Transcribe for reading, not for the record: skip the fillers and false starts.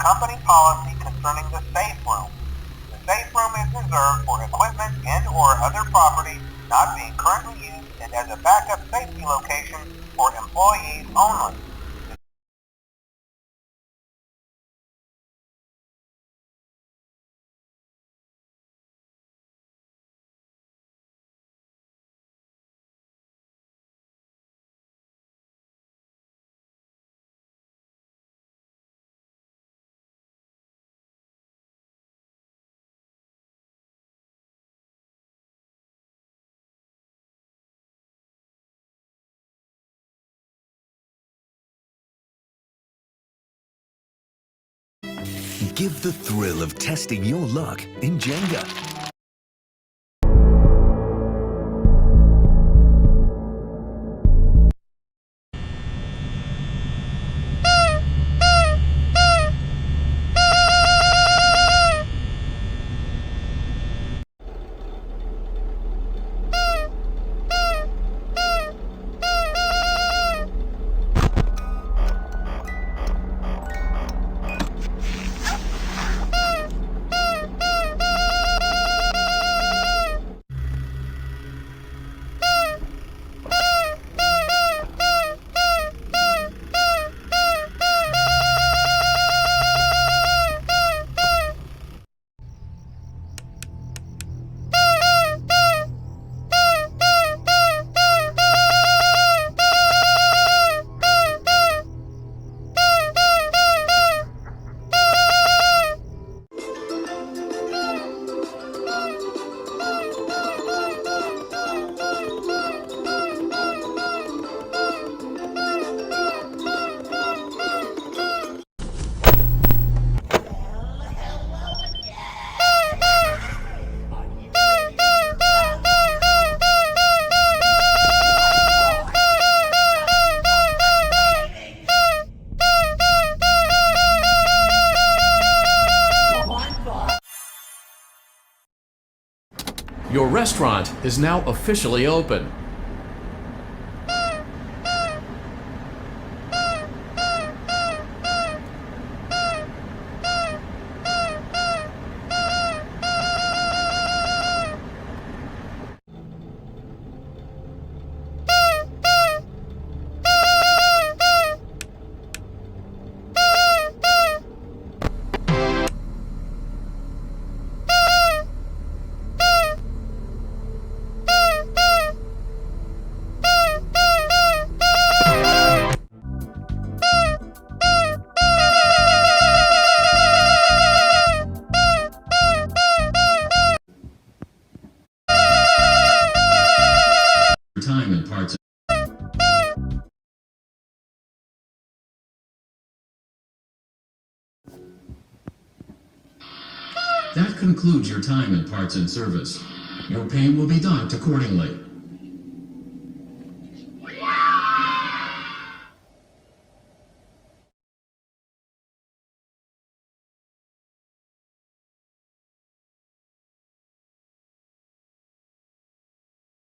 company policy concerning the safe room. The safe room is reserved for equipment and/or other property not being currently used and as a backup safety location for employees only. Give the thrill of testing your luck in Jenga. Your restaurant is now officially open. Time and parts. That concludes your time and parts and service. Your pay will be docked accordingly.